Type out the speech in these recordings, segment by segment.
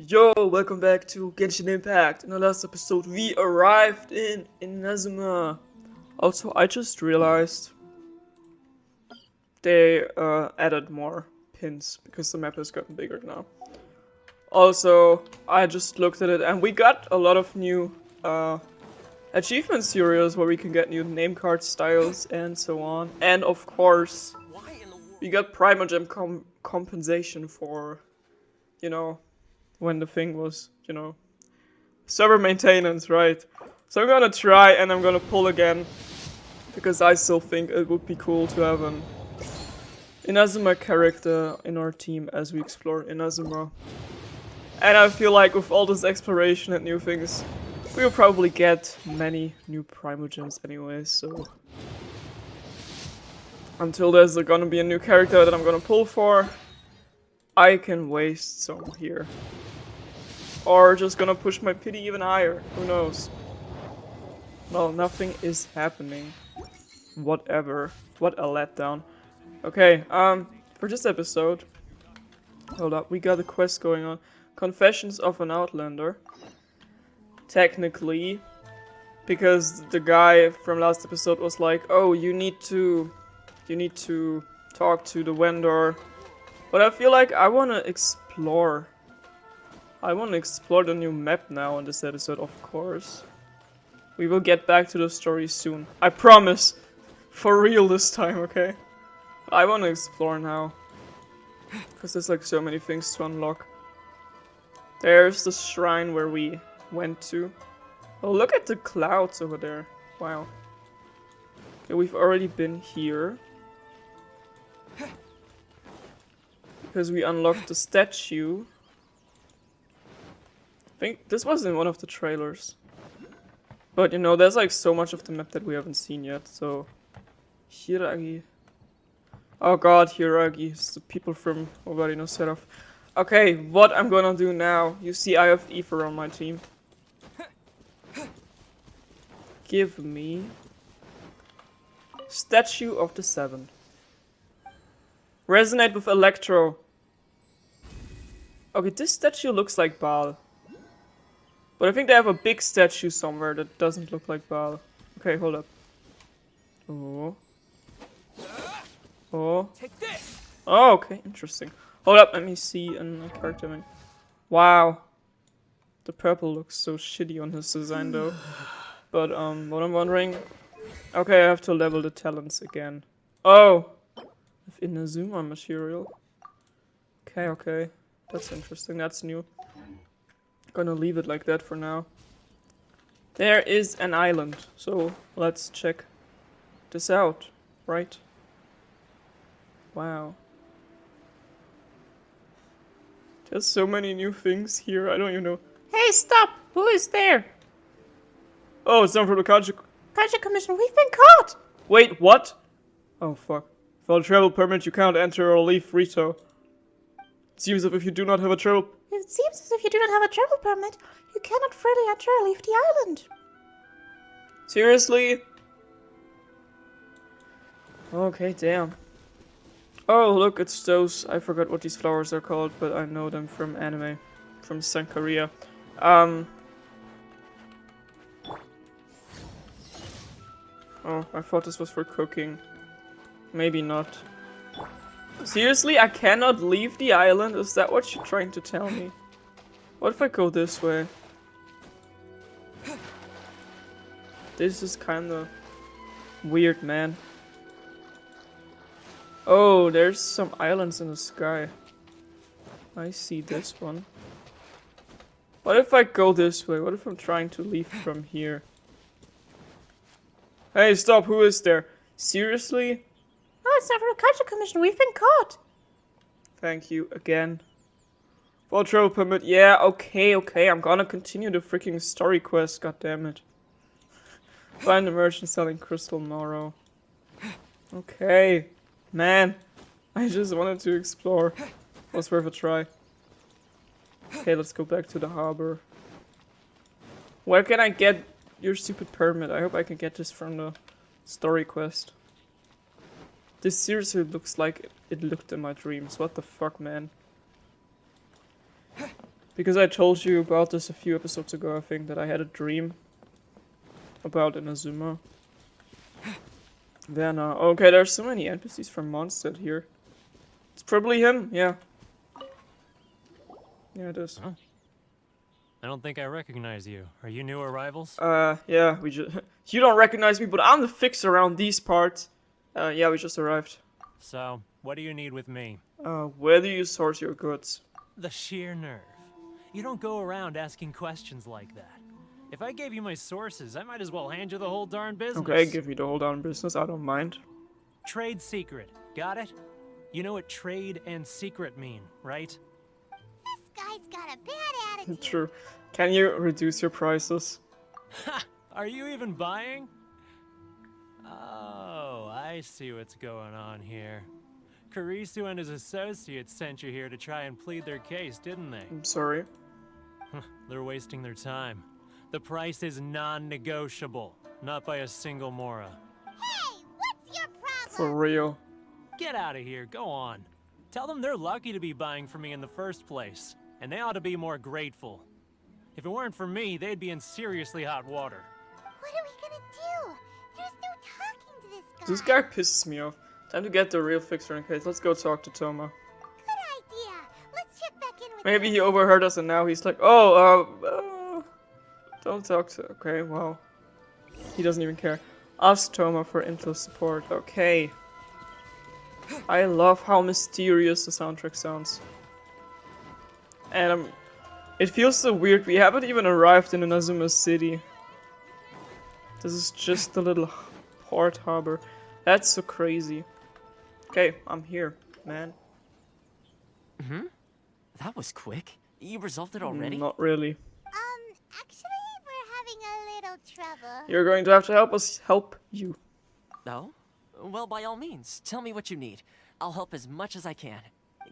Yo, welcome back to Genshin Impact. In the last episode, we arrived in Inazuma. Also, I just realized they added more pins because the map has gotten bigger now. Also, I just looked at it and we got a lot of new achievement series where we can get new name card styles and so on. And of course, we got Primogem compensation for, you know, when the thing was, server maintenance, right? So I'm gonna try and I'm gonna pull again, because I still think it would be cool to have an Inazuma character in our team as we explore Inazuma. And I feel like with all this exploration and new things, we'll probably get many new Primogems anyways, so... Until there's gonna be a new character that I'm gonna pull for, I can waste some here. Or just gonna push my pity even higher. Who knows? Well, nothing is happening. Whatever. What a letdown. Okay, for this episode... Hold up, we got a quest going on. Confessions of an Outlander. Technically. Because the guy from last episode was like, oh, you need to talk to the vendor. But I feel like I wanna explore. I want to explore the new map now in this episode, of course. We will get back to the story soon. I promise! For real this time, okay? I want to explore now. Because there's like so many things to unlock. There's the shrine where we went to. Oh, look at the clouds over there. Wow. Okay, we've already been here. Because we unlocked the statue. I think this was in one of the trailers. But you know, there's like so much of the map that we haven't seen yet, so... Hiragi. Oh god, Hiragi. It's the people from Nobody No Seraph. Okay, what I'm gonna do now. You see I have Ether on my team. Give me... Statue of the Seven. Resonate with Electro. Okay, this statue looks like Baal. But I think they have a big statue somewhere that doesn't look like Baal. Okay, hold up. Oh. Oh. Oh, okay, interesting. Hold up, let me see a character name. Wow. The purple looks so shitty on his design though. But, what I'm wondering... Okay, I have to level the talents again. Oh! With Inazuma material. Okay, okay. That's interesting, that's new. Gonna leave it like that for now. There is an island, so let's check this out, right? Wow. There's so many new things here, I don't even know. Hey, stop! Who is there? Oh, it's not from the Gacha Commission, we've been caught! Wait, what? Oh, fuck. Without a travel permit, you cannot enter or leave Rito. It seems as if you do not have a travel... It seems as if you do not have a travel permit. You cannot freely enter or leave the island. Seriously? Okay, damn. Oh, look, it's those... I forgot what these flowers are called, but I know them from anime. From Sankaria. Oh, I thought this was for cooking. Maybe not. Seriously, I cannot leave the island? Is that what you're trying to tell me? What if I go this way? This is kinda weird, man. Oh, there's some islands in the sky. I see this one. What if I go this way? What if I'm trying to leave from here? Hey, stop, who is there? Seriously? Oh, it's not from the Gacha Commission. We've been caught. Thank you again. Full travel permit. Yeah, okay, okay. I'm gonna continue the freaking story quest. God damn it. Find the merchant selling crystal Moro. Okay, man. I just wanted to explore. Was worth a try. Okay, let's go back to the harbor. Where can I get your stupid permit? I hope I can get this from the story quest. This seriously looks like it looked in my dreams. What the fuck, man? Because I told you about this a few episodes ago, I think, that I had a dream about Inazuma. Then, okay, there's so many NPCs from Mondstadt here. It's probably him, yeah. Yeah, it is. Huh? I don't think I recognize you. Are you new arrivals? Yeah, we just... You don't recognize me, but I'm the fixer around these parts. Yeah, we just arrived. So, what do you need with me? Where do you source your goods? The sheer nerve. You don't go around asking questions like that. If I gave you my sources, I might as well hand you the whole darn business. Okay, give me the whole darn business, I don't mind. Trade secret. Got it? You know what trade and secret mean, right? This guy's got a bad attitude. True. Can you reduce your prices? Ha! Are you even buying? Oh, I see what's going on here. Karisu and his associates sent you here to try and plead their case, didn't they? I'm sorry. They're wasting their time. The price is non-negotiable, not by a single Mora. Hey, what's your problem? For real. Get out of here, go on. Tell them they're lucky to be buying from me in the first place, and they ought to be more grateful. If it weren't for me, they'd be in seriously hot water. What are we gonna do? There's no talking to this guy. This guy pisses me off. Time to get the real fixer in case. Let's go talk to Toma. Good idea. Let's check back in with Maybe him. he overheard us and now he's like, oh, don't talk to... Okay, well. He doesn't even care. Ask Toma for intel support. Okay. I love how mysterious the soundtrack sounds. And it feels so weird. We haven't even arrived in Inazuma City. This is just a little port harbor. That's so crazy. Okay, I'm here, man. That was quick. You resolved it already? Not really. Actually, we're having a little trouble. You're going to have to help us help you. No? Well, by all means, tell me what you need. I'll help as much as I can.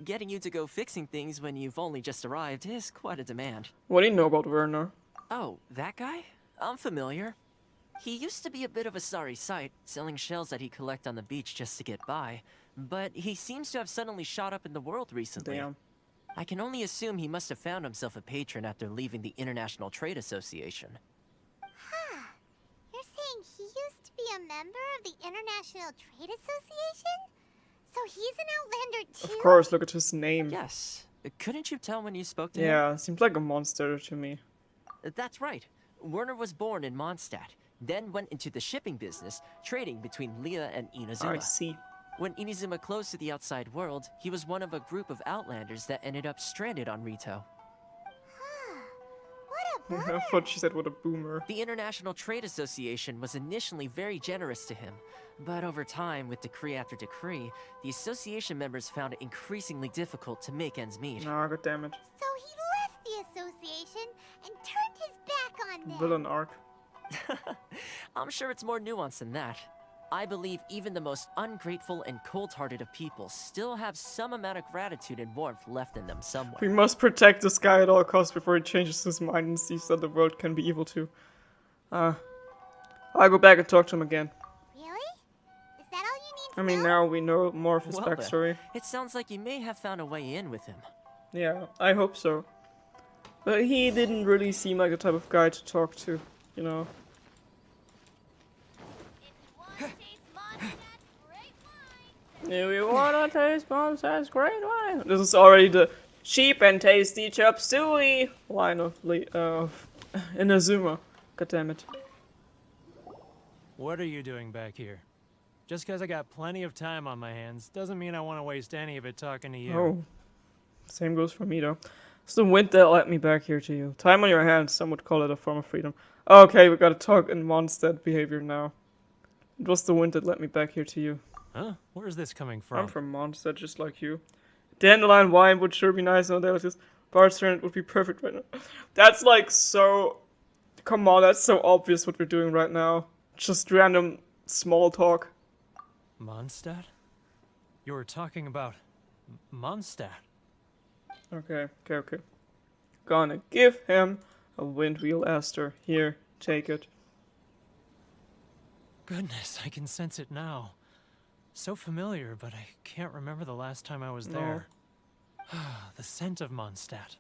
Getting you to go fixing things when you've only just arrived is quite a demand. What do you know about Werner? Oh, that guy? I'm familiar. He used to be a bit of a sorry sight, selling shells that he'd collect on the beach just to get by. But he seems to have suddenly shot up in the world recently. Damn. I can only assume he must have found himself a patron after leaving the International Trade Association. Huh. You're saying he used to be a member of the International Trade Association? So he's an Outlander too? Of course, look at his name. Yes. Couldn't you tell when you spoke to him? Yeah, seems like a monster to me. That's right. Werner was born in Mondstadt, then went into the shipping business, trading between Leah and Inazuma. I see. When Inazuma closed to the outside world, he was one of a group of Outlanders that ended up stranded on Rito. What a I thought she said what a boomer. The International Trade Association was initially very generous to him, but over time, with decree after decree, the association members found it increasingly difficult to make ends meet. Ah, god damn it. So he left the association and turned his back on them. Villain arc. I'm sure it's more nuanced than that. I believe even the most ungrateful and cold-hearted of people still have some amount of gratitude and warmth left in them somewhere. We must protect this guy at all costs before he changes his mind and sees that the world can be evil too. I'll go back and talk to him again. Really? Is that all you need to I mean, know? now we know more of his Well then, backstory. it sounds like you may have found a way in with him. Yeah, I hope so. But he didn't really seem like the type of guy to talk to, you know. If you wanna taste Mondstadt's great wine. This is already the cheap and tasty chop suey line of Inazuma. God damn it. What are you doing back here? Just because I got plenty of time on my hands doesn't mean I want to waste any of it talking to you. Oh. Same goes for me though. It's the wind that led me back here to you. Time on your hands, some would call it a form of freedom. Okay, we gotta talk in Mondstadt behavior now. It was the wind that led me back here to you. Huh? Where's this coming from? I'm from Mondstadt, just like you. Dandelion wine would sure be nice on there. This Bard's turn would be perfect right now. That's like so... Come on, that's so obvious what we're doing right now. Just random small talk. Mondstadt? You were talking about Mondstadt. Okay. Gonna give him a windwheel Aster. Here, take it. Goodness, I can sense it now. So familiar, but I can't remember the last time I was there. The scent of Mondstadt.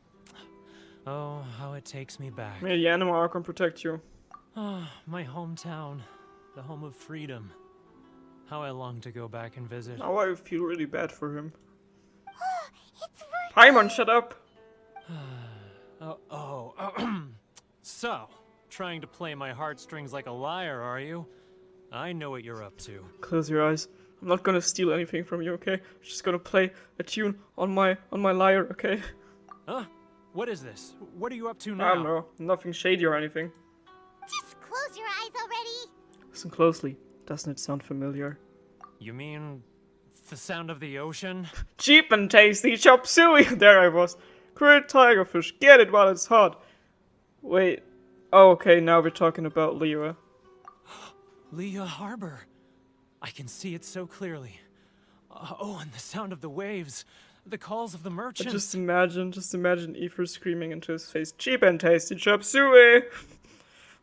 Oh, how it takes me back. May the animal can protect you. Oh, my hometown. The home of freedom. How I long to go back and visit. Now I feel really bad for him. It's worth Paimon, shut up! So, trying to play my heartstrings like a liar, are you? I know what you're up to. Close your eyes. I'm not gonna steal anything from you, okay? I'm just gonna play a tune on my lyre, okay? Huh? What is this? What are you up to I now? don't know. Nothing shady or anything. Just close your eyes already. Listen closely. Doesn't it sound familiar? You mean the sound of the ocean? Cheap and tasty chop suey! There I was. Great tigerfish. Get it while it's hot. Wait. Oh, okay, now we're talking about Liyue. Liyue Harbor. I can see it so clearly. Oh, and the sound of the waves. The calls of the merchants. Just imagine Ether screaming into his face, cheap and tasty chop suey!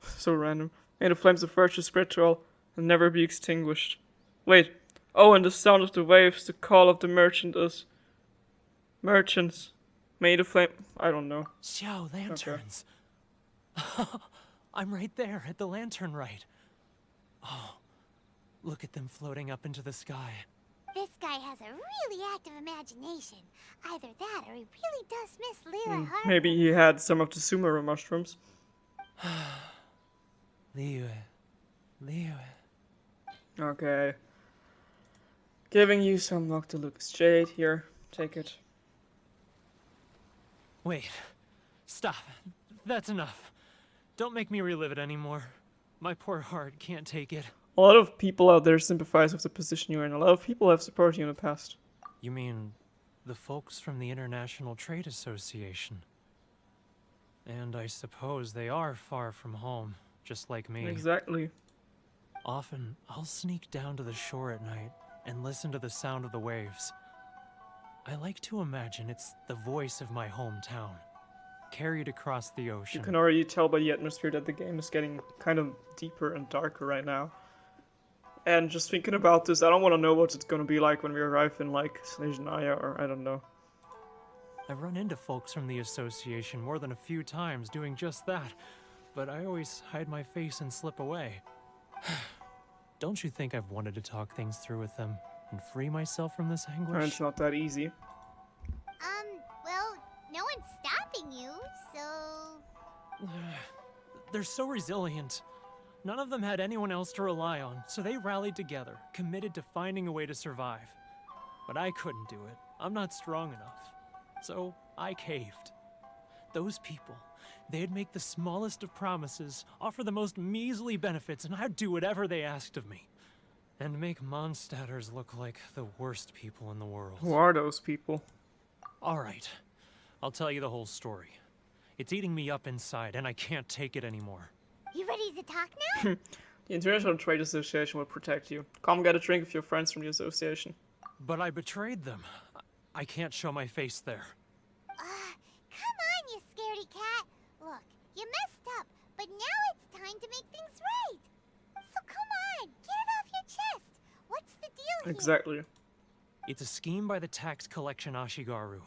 So random. May the flames of virtue spread to all and never be extinguished. Wait. Oh, and the sound of the waves, the call of the merchant is... Merchants. May the flame... I don't know. Xiao lanterns. I'm right there at the lantern right. Oh, look at them floating up into the sky. This guy has a really active imagination. Either that or he really does miss Liyue Harbor. Maybe he had some of the Sumeru mushrooms. Liyue. Okay. Giving you some Noctilux Jade here. Take it. Wait. Stop. That's enough. Don't make me relive it anymore. My poor heart can't take it. A lot of people out there sympathize with the position you're in. A lot of people have supported you in the past. You mean the folks from the International Trade Association? And I suppose they are far from home, just like me. Exactly. Often, I'll sneak down to the shore at night and listen to the sound of the waves. I like to imagine it's the voice of my hometown, carried across the ocean. You can already tell by the atmosphere that the game is getting kind of deeper and darker right now. And just thinking about this, I don't want to know what it's going to be like when we arrive in, like, Snezhnaya or I don't know. I've run into folks from the association more than a few times doing just that, but I always hide my face and slip away. Don't you think I've wanted to talk things through with them and free myself from this And anguish? it's not that easy. Well, no one's stopping you, so... They're so resilient. None of them had anyone else to rely on, so they rallied together, committed to finding a way to survive. But I couldn't do it. I'm not strong enough. So I caved. Those people, they'd make the smallest of promises, offer the most measly benefits, and I'd do whatever they asked of me. And make Mondstadters look like the worst people in the world. Who are those people? Alright, I'll tell you the whole story. It's eating me up inside, and I can't take it anymore. You ready to talk now? The International Trade Association will protect you. Come get a drink with your friends from the association. But I betrayed them. I can't show my face there. Come on, you scaredy cat. Look, you messed up, but now it's time to make things right. So come on, get it off your chest. What's the deal here? Exactly. It's a scheme by the tax collection Ashigaru.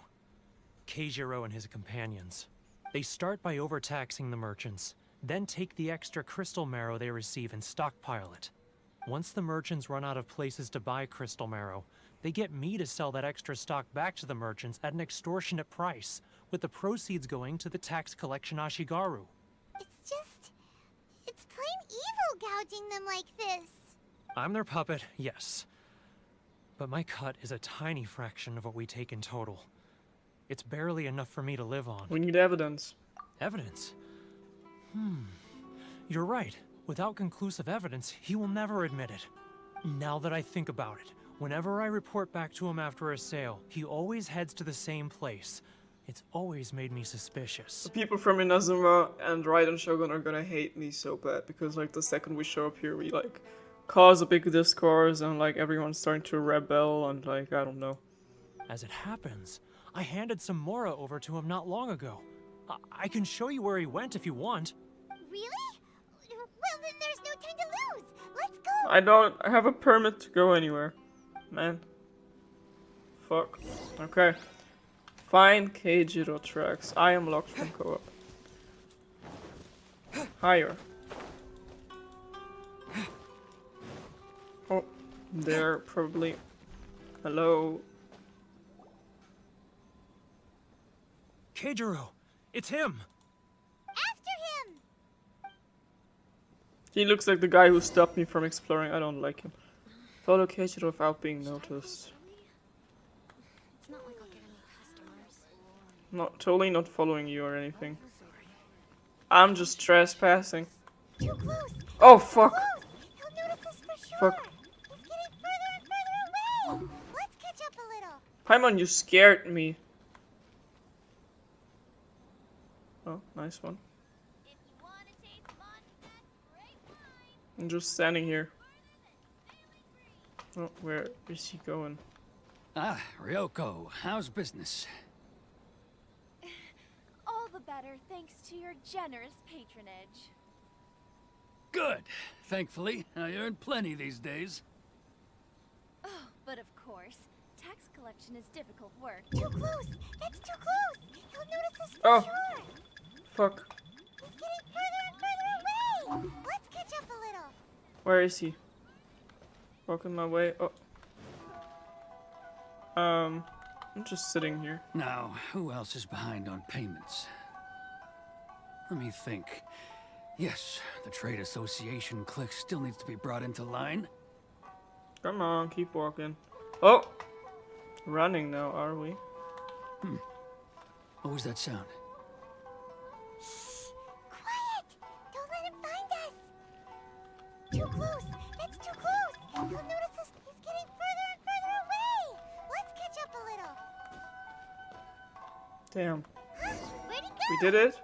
Keijiro and his companions. They start by overtaxing the merchants, then take the extra crystal marrow they receive and stockpile it. Once the merchants run out of places to buy crystal marrow, they get me to sell that extra stock back to the merchants at an extortionate price, with the proceeds going to the tax collection Ashigaru. It's plain evil gouging them like this. I'm their puppet, yes. But my cut is a tiny fraction of what we take in total. It's barely enough for me to live on. We need evidence. Evidence? You're right. Without conclusive evidence, he will never admit it. Now that I think about it, whenever I report back to him after a sale, he always heads to the same place. It's always made me suspicious. The people from Inazuma and Raiden Shogun are gonna hate me so bad, because like the second we show up here, we like cause a big discourse and like everyone's starting to rebel and like, I don't know. As it happens, I handed some Mora over to him not long ago. I can show you where he went if you want. Really? Well, then there's no time to lose. Let's go. I don't have a permit to go anywhere. Man. Fuck. Okay. Find Keijiro tracks. I am locked from co-op. Higher. Oh, there probably. Hello. Keijiro, it's him. After him! He looks like the guy who stopped me from exploring. I don't like him. Follow Keijiro without being noticed. It's not like I'll get any customers. Totally not following you or anything. I'm just trespassing. Too close! Oh fuck! Close! He'll notice us for sure! Fuck. He's getting further and further away! Let's catch up a little! Paimon, you scared me. Oh, nice one. If you want to taste Mondstadt, great wine! I'm just standing here. Oh, where is he going? Ah, Ryoko, how's business? All the better thanks to your generous patronage. Good. Thankfully, I earn plenty these days. Oh, but of course, tax collection is difficult work. Too close! It's too close! He'll notice us for Oh. sure! Fuck. He's getting further and further away! Let's catch up a little! Where is he? Walking my way. Oh. I'm just sitting here. Now, who else is behind on payments? Let me think. Yes, the trade association clique still needs to be brought into line. Come on, keep walking. Oh! Running now, are we? What was that sound? Quiet! Don't let him find us! Too close! It's too close! He'll notice us! He's getting further and further away! Let's catch up a little! Damn. Huh? Where'd he go? We did it?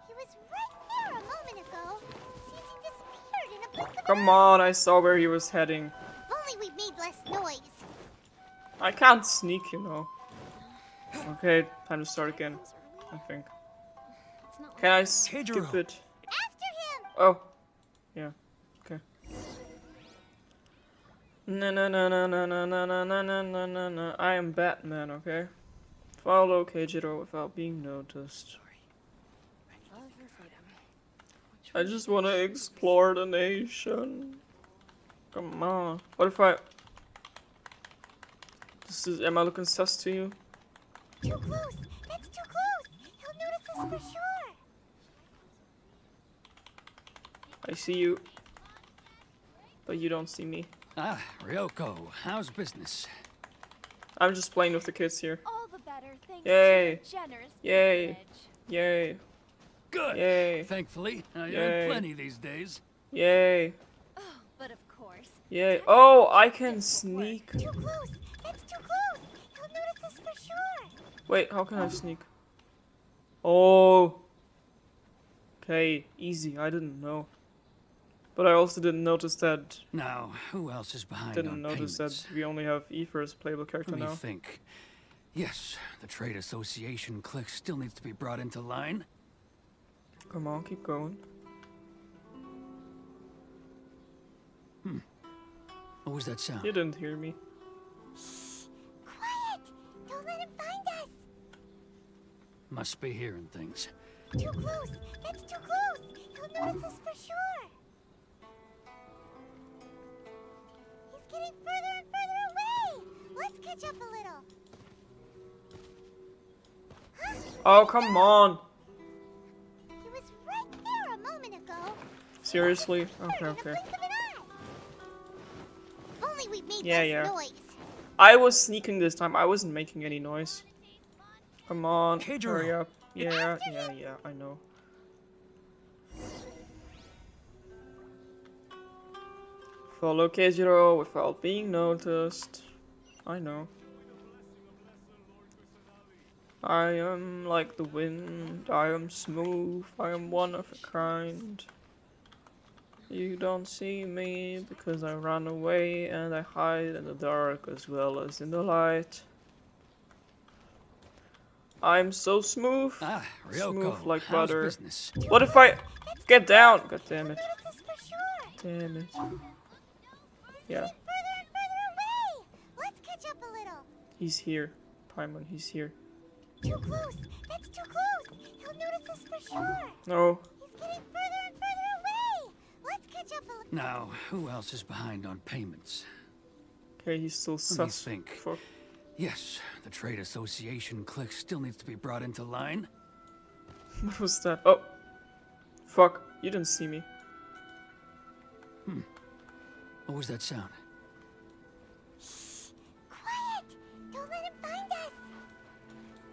He was right there a moment ago. Seems he disappeared in a blink of an Come eye. on, I saw where he was heading. If only we made less noise. I can't sneak, you know. Okay, time to start again, I think. It's not Can I Keijiro. skip it? After him! Oh. Yeah. Okay. Na na na na na na na na na na na na na. I am Batman, okay? Follow Keijiro without being noticed. I just want to explore the nation. Come on. What if I... Am I looking sus to you? Too close! It's too close! He'll notice us for sure! I see you. But you don't see me. Ah, Ryoko, how's business? I'm just playing with the kids here. All the better thanks Yay. to your generous Yay. patronage. Yay. Good. Yay. Thankfully, I Yay. earn plenty these days. Yay. Oh, but of course, Yay. Oh, I can sneak. Too close! It's too close! He'll notice us for sure! Wait, how can I sneak? Oh. Okay, easy. I didn't know. But I also didn't notice that. Now, who else is behind Didn't on notice payments? that we only have Eve as a playable character Let me now. think. Yes, the trade association clique still needs to be brought into line. Come on, keep going. What was that sound? You didn't hear me. Quiet! Don't let him find us! Must be hearing things. Too close! It's too close! He'll notice us for sure! He's getting further and further away! Let's catch up a little! Huh? Oh, come on. He was right there a moment ago! Seriously? Disappeared Okay, in a okay. blink of an eye. If only we made Yeah, less yeah. noise! I was sneaking this time. I wasn't making any noise. Come on, Keijiro. hurry up. Yeah, yeah, I know. Follow Keijiro without being noticed. I know. I am like the wind, I am smooth, I am one of a kind. You don't see me because I run away and I hide in the dark as well as in the light. I'm so smooth. Ah, Smooth Ryoko, like how's butter. business? What if I get down? God damn it. Notice us for sure! Damn it. Yeah, Further and further away! Let's catch up a little! he's here. Paimon, he's here. Too close! That's too close! He'll notice us for sure! No. He's getting further and further away! Let's catch up a little. Now, who else is behind on payments? Okay, he's still Let me sus. think. Fuck. Yes, the trade association clique still needs to be brought into line. What was that? Oh. Fuck. You didn't see me. What was that sound? Quiet! Don't let him find us!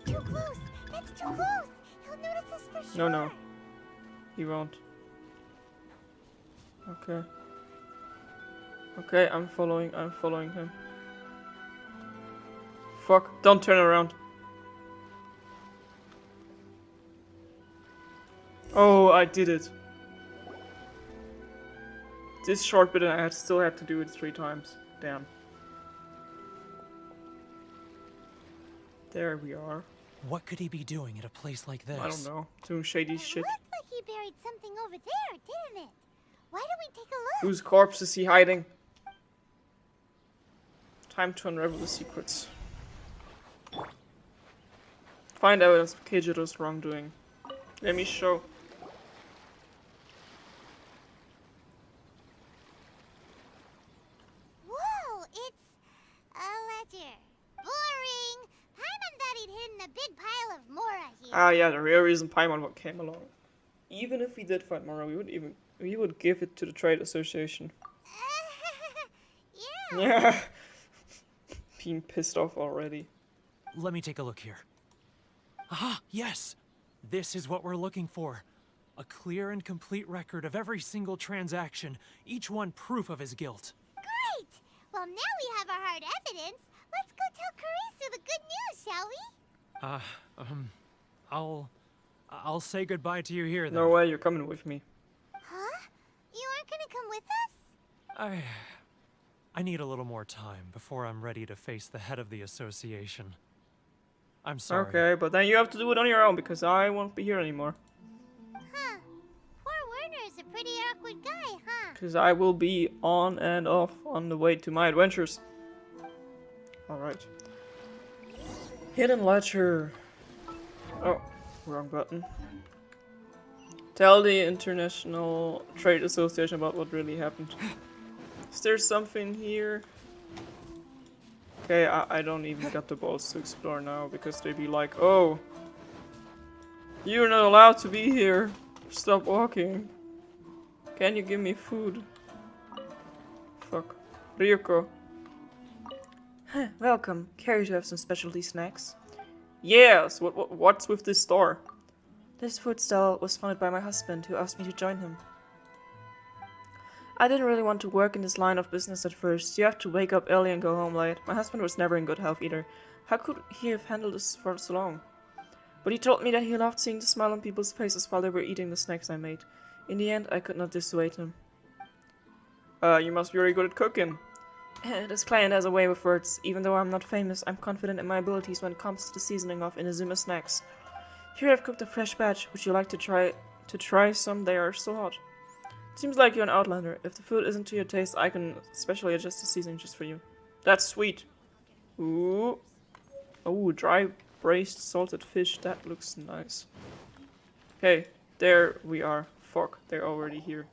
Too close! That's too close! He'll notice us for No, sure! no. He won't. Okay. Okay, I'm following him. Fuck, don't turn around. Oh, I did it. This short bit and I still had to do it 3 times. Damn. There we are. What could he be doing at a place like this? I don't know. Doing shady It shit. looked like he buried something over there, didn't it? Why don't we take a look? Whose corpse is he hiding? Time to unravel the secrets. Find evidence of Keijiro's wrongdoing. Let me show. Whoa, it's a ledger. Boring. Paimon thought he'd hidden a big pile of Mora here. Ah, yeah, the real reason Paimon came along. Even if we did find Mora, we would give it to the trade association. Yeah. Yeah. Being pissed off already. Let me take a look here. Ah, yes! This is what we're looking for. A clear and complete record of every single transaction, each one proof of his guilt. Great. Well, now we have our hard evidence. Let's go tell Karisu the good news, shall we? I'll say goodbye to you here then. No way, you're coming with me. Huh? You aren't gonna come with us? I need a little more time before I'm ready to face the head of the association. I'm sorry. Okay, but then you have to do it on your own because I won't be here anymore. Huh. Poor Werner's a pretty awkward guy, huh? Because I will be on and off on the way to my adventures. Alright. Hidden ledger. Oh, wrong button. Tell the International Trade Association about what really happened. Is there something here? Okay, I don't even got the balls to explore now because they'd be like, oh, you're not allowed to be here. Stop walking. Can you give me food? Fuck. Ryuko. Welcome. Care to have some specialty snacks? Yes. What's with this store? This food stall was founded by my husband, who asked me to join him. I didn't really want to work in this line of business at first. You have to wake up early and go home late. My husband was never in good health either. How could he have handled this for so long? But he told me that he loved seeing the smile on people's faces while they were eating the snacks I made. In the end, I could not dissuade him. You must be very good at cooking. This client has a way with words. Even though I'm not famous, I'm confident in my abilities when it comes to the seasoning of Inazuma snacks. Here I've cooked a fresh batch. Would you like to try some? They are so hot. Seems like you're an outlander. If the food isn't to your taste, I can specially adjust the seasoning just for you. That's sweet. Ooh. Oh, dry braised salted fish. That looks nice. Okay, there we are. Fuck, they're already here.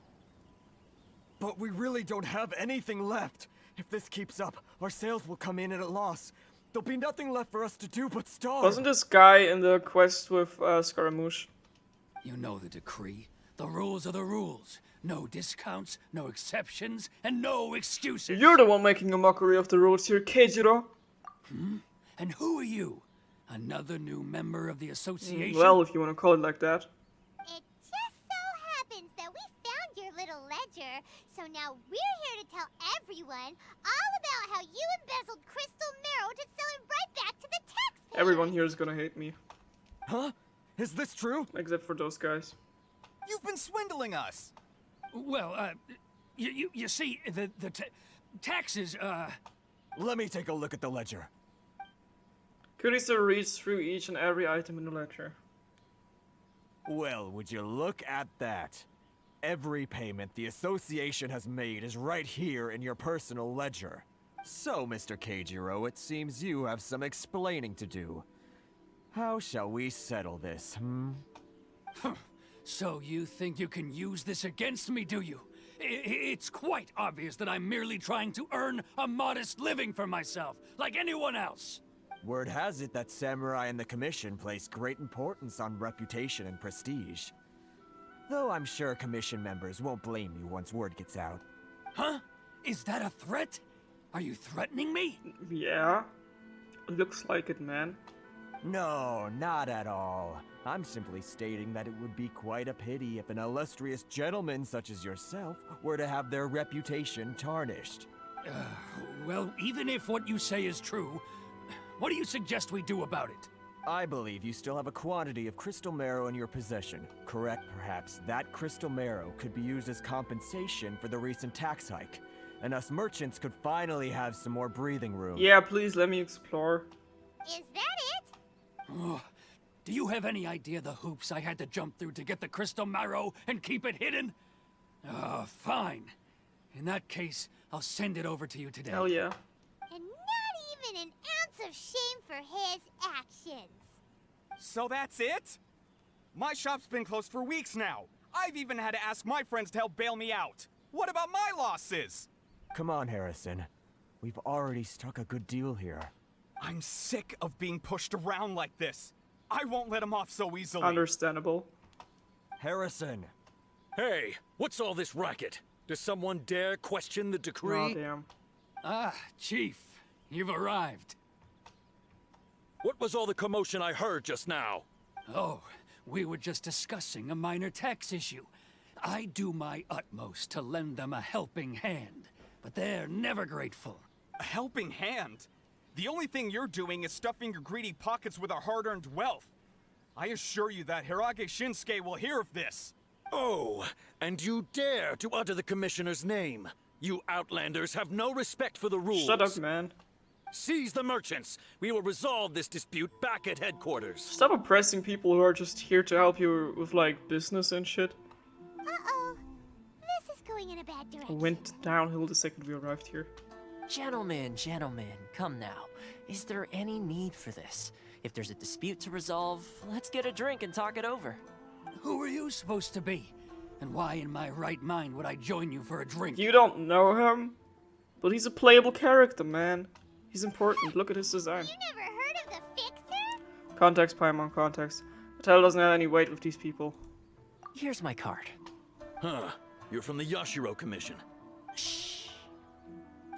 But we really don't have anything left. If this keeps up, our sales will come in at a loss. There'll be nothing left for us to do but starve. Wasn't this guy in the quest with Scaramouche? You know the decree. The rules are the rules. No discounts, no exceptions, and no excuses. You're the one making a mockery of the rules here, Keijiro. And who are you? Another new member of the association? Well, if you want to call it like that. It just so happens that we found your little ledger, so now we're here to tell everyone all about how you embezzled crystal marrow to sell it right back to the taxpayers. Everyone here is gonna hate me. Huh? Is this true? Except for those guys. You've been swindling us! Well, you see, the taxes, Let me take a look at the ledger. Kurisu reads through each and every item in the ledger. Well, would you look at that? Every payment the association has made is right here in your personal ledger. So, Mr. Keijiro, it seems you have some explaining to do. How shall we settle this, hmm? So you think you can use this against me, do you? It's quite obvious that I'm merely trying to earn a modest living for myself, like anyone else. Word has it that samurai and the commission place great importance on reputation and prestige. Though I'm sure commission members won't blame you once word gets out. Huh? Is that a threat? Are you threatening me? Yeah. Looks like it, man. No, not at all. I'm simply stating that it would be quite a pity if an illustrious gentleman such as yourself were to have their reputation tarnished. Well, even if what you say is true, what do you suggest we do about it? I believe you still have a quantity of crystal marrow in your possession. Correct, perhaps. That crystal marrow could be used as compensation for the recent tax hike, and us merchants could finally have some more breathing room. Yeah, please let me explore. Is that it? Ugh. Do you have any idea the hoops I had to jump through to get the crystal marrow and keep it hidden? Fine. In that case, I'll send it over to you today. Hell yeah. And not even an ounce of shame for his actions. So that's it? My shop's been closed for weeks now. I've even had to ask my friends to help bail me out. What about my losses? Come on, Harrison. We've already struck a good deal here. I'm sick of being pushed around like this. I won't let him off so easily. Understandable. Harrison! Hey, what's all this racket? Does someone dare question the decree? Oh, damn. Ah, Chief, you've arrived. What was all the commotion I heard just now? Oh, we were just discussing a minor tax issue. I do my utmost to lend them a helping hand, but they're never grateful. A helping hand? The only thing you're doing is stuffing your greedy pockets with our hard-earned wealth. I assure you that Hirage Shinsuke will hear of this. Oh, and you dare to utter the commissioner's name. You outlanders have no respect for the rules. Shut up, man. Seize the merchants. We will resolve this dispute back at headquarters. Stop oppressing people who are just here to help you with, like, business and shit. Uh-oh. This is going in a bad direction. Went downhill the second we arrived here. Gentlemen, come now. Is there any need for this? If there's a dispute to resolve, let's get a drink and talk it over. Who are you supposed to be? And why in my right mind would I join you for a drink? You don't know him, but he's a playable character, man. He's important. Look at his design. You never heard of the Fixer? Context, Paimon, context. Patel doesn't have any weight with these people. Here's my card. Huh. You're from the Yashiro Commission. Shh.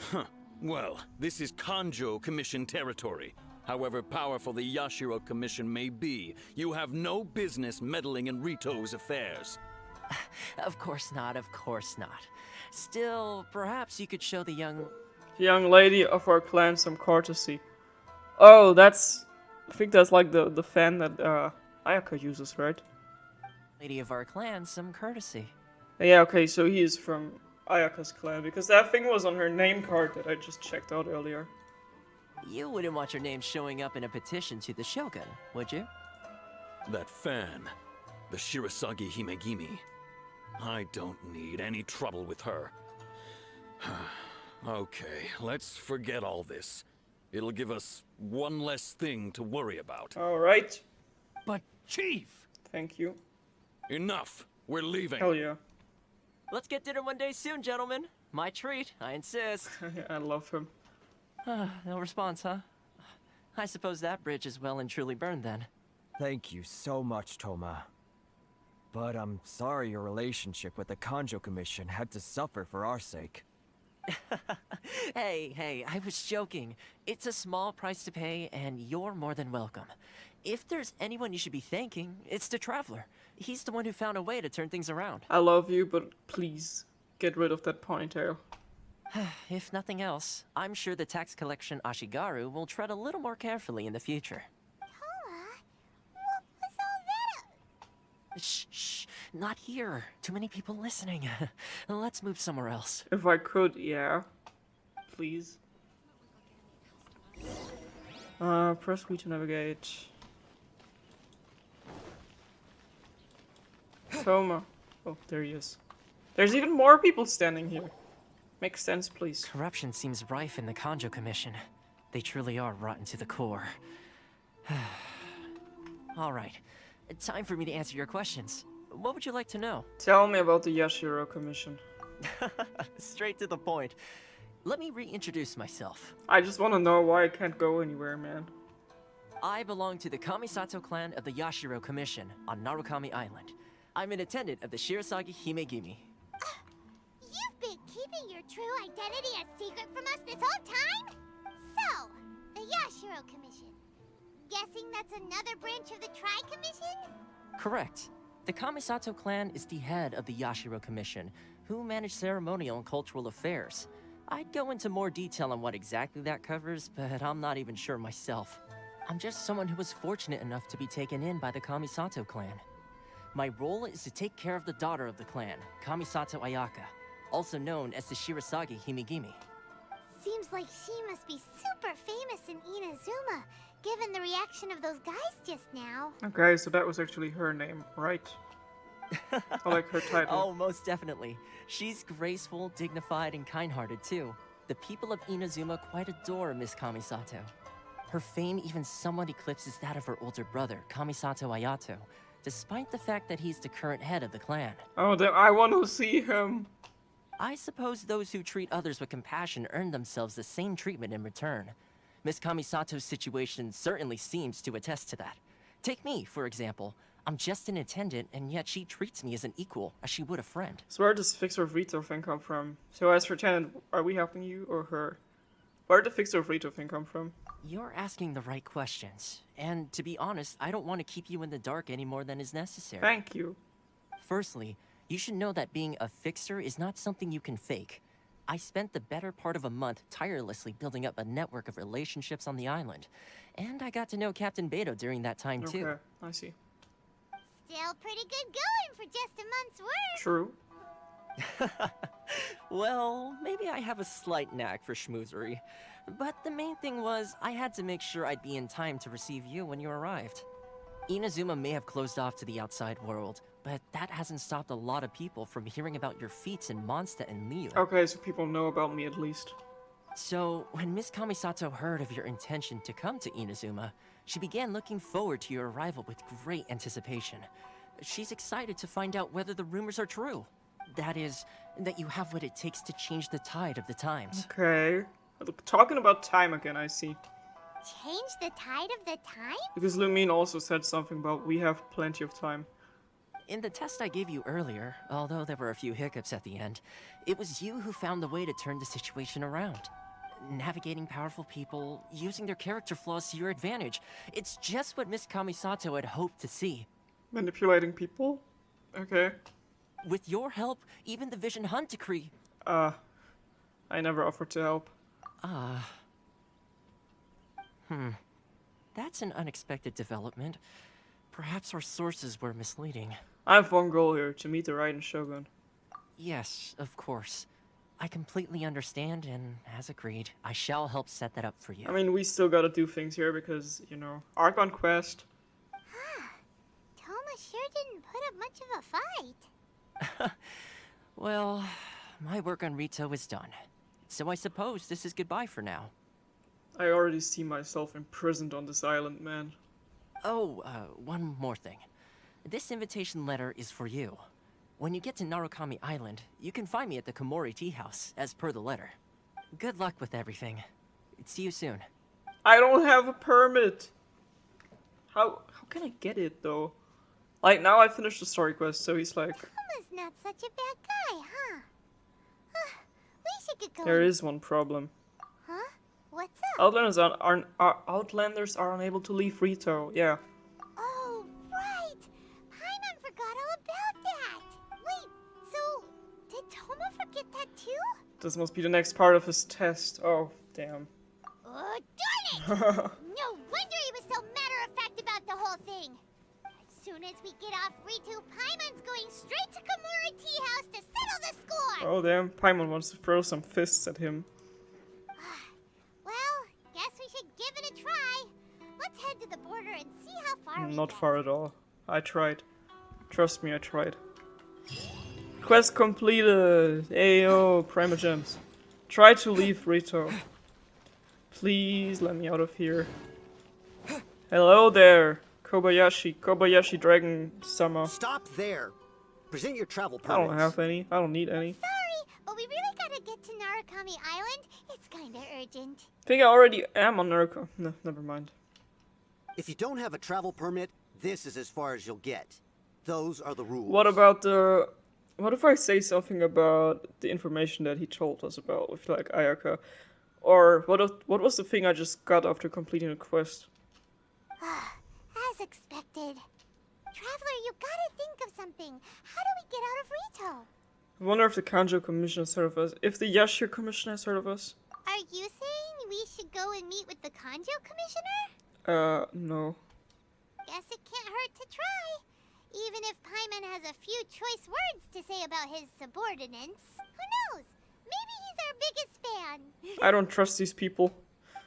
Huh. Well, this is Kanjo Commission territory. However powerful the Yashiro Commission may be, you have no business meddling in Rito's affairs. Of course not, of course not. Still, perhaps you could show the Young lady of our clan some courtesy. Oh, that's... I think that's like the fan that Ayaka uses, right? lady of our clan some courtesy. Yeah, okay, so he is from Ayaka's clan, because that thing was on her name card that I just checked out earlier. You wouldn't want your name showing up in a petition to the Shogun, would you? That fan, the Shirasagi Himegimi. I don't need any trouble with her. Okay, let's forget all this. It'll give us one less thing to worry about. Alright. But, Chief! Thank you. Enough! We're leaving. Hell yeah. Let's get dinner one day soon, gentlemen. My treat, I insist. I love him. No response, huh? I suppose that bridge is well and truly burned then. Thank you so much, Toma. But I'm sorry your relationship with the Kanjo Commission had to suffer for our sake. Hey, I was joking. It's a small price to pay, and you're more than welcome. If there's anyone you should be thanking, it's the Traveler. He's the one who found a way to turn things around. I love you, but please, get rid of that ponytail. If nothing else, I'm sure the tax collection Ashigaru will tread a little more carefully in the future. Toma, what was all that? Shh, not here. Too many people listening. Let's move somewhere else. If I could, yeah. Please. Press V to navigate. Toma. Oh, there he is. There's even more people standing here. Makes sense, please. Corruption seems rife in the Kanjo Commission. They truly are rotten to the core. Alright, time for me to answer your questions. What would you like to know? Tell me about the Yashiro Commission. Straight to the point. Let me reintroduce myself. I just want to know why I can't go anywhere, man. I belong to the Kamisato clan of the Yashiro Commission on Narukami Island. I'm an attendant of the Shirasagi Himegimi. You've been keeping your true identity a secret from us this whole time? So, the Yashiro Commission. Guessing that's another branch of the Tri-Commission? Correct. The Kamisato clan is the head of the Yashiro Commission, who manage ceremonial and cultural affairs. I'd go into more detail on what exactly that covers, but I'm not even sure myself. I'm just someone who was fortunate enough to be taken in by the Kamisato clan. My role is to take care of the daughter of the clan, Kamisato Ayaka, also known as the Shirasagi Himegimi. Seems like she must be super famous in Inazuma, given the reaction of those guys just now. Okay, so that was actually her name, right? I like her title. Oh, most definitely. She's graceful, dignified, and kind-hearted too. The people of Inazuma quite adore Miss Kamisato. Her fame even somewhat eclipses that of her older brother, Kamisato Ayato, despite the fact that he's the current head of the clan. Oh, I want to see him. I suppose those who treat others with compassion earn themselves the same treatment in return. Miss Kamisato's situation certainly seems to attest to that. Take me, for example. I'm just an attendant, and yet she treats me as an equal, as she would a friend. So where does Fixer Rito thing come from? So as for tenant, are we helping you or her? Where did the Fixer Rito thing come from? You're asking the right questions. And to be honest, I don't want to keep you in the dark any more than is necessary. Thank you. Firstly, you should know that being a fixer is not something you can fake. I spent the better part of a month tirelessly building up a network of relationships on the island. And I got to know Captain Beto during that time too. Okay, I see. Still pretty good going for just a month's work. True. Well, maybe I have a slight knack for schmoozery. But the main thing was, I had to make sure I'd be in time to receive you when you arrived. Inazuma may have closed off to the outside world, but that hasn't stopped a lot of people from hearing about your feats in Mondstadt and Liyue. Okay, so people know about me at least. So, when Miss Kamisato heard of your intention to come to Inazuma, she began looking forward to your arrival with great anticipation. She's excited to find out whether the rumors are true. That is, that you have what it takes to change the tide of the times. Okay. Talking about time again, I see. Change the tide of the time? Because Lumine also said something about we have plenty of time. In the test I gave you earlier, although there were a few hiccups at the end, it was you who found the way to turn the situation around. Navigating powerful people, using their character flaws to your advantage. It's just what Miss Kamisato had hoped to see. Manipulating people? Okay. With your help, even the Vision Hunt decree... I never offered to help. That's an unexpected development. Perhaps our sources were misleading. I have one goal here, to meet the Raiden Shogun. Yes, of course. I completely understand, and as agreed, I shall help set that up for you. I mean, we still gotta do things here because, you know, Archon Quest. Toma sure didn't put up much of a fight. Well, my work on Rito is done. So I suppose this is goodbye for now. I already see myself imprisoned on this island, man. Oh, one more thing. This invitation letter is for you. When you get to Narukami Island, you can find me at the Komori Tea House, as per the letter. Good luck with everything. See you soon. I don't have a permit! How can I get it, though? Like, now I finished the story quest, so he's like... Toma's not such a bad guy, huh? We should get going. There is one problem. Huh? What's up? Outlanders are unable to leave Rito, yeah. Oh, right! Paimon forgot all about that! Wait, so did Toma forget that too? This must be the next part of his test. Oh, damn. Oh, darn it! No wonder he was so matter-of-fact about the whole thing! As soon as we get off Rito, Paimon's going straight to Komori Tea House to settle the score! Oh, damn. Paimon wants to throw some fists at him. Well, guess we should give it a try. Let's head to the border and see how far we Not get. far at all. I tried. Trust me, I tried. Quest completed! Ayo, Primogems. Try to leave Rito. Please let me out of here. Hello there, Kobayashi Dragon Sama. Stop there. Present your travel I permits. don't have any. I don't need any. Sorry, but we really gotta get to Narukami Island. It's kinda urgent. I think I already am on Naruto. No, never mind. If you don't have a travel permit, this is as far as you'll get. Those are the rules. What about the... What if I say something about the information that he told us about with, like, Ayaka? Or what was the thing I just got after completing the quest? As expected. Traveler, you gotta think of something. How do we get out of Rito? I wonder if the Kanjo Commission has heard of us. If the Yashiro Commission has heard of us? Are you saying we should go and meet with the Kanjo Commissioner? No. Guess it can't hurt to try. Even if Paimon has a few choice words to say about his subordinates. Who knows? Maybe he's our biggest fan. I don't trust these people.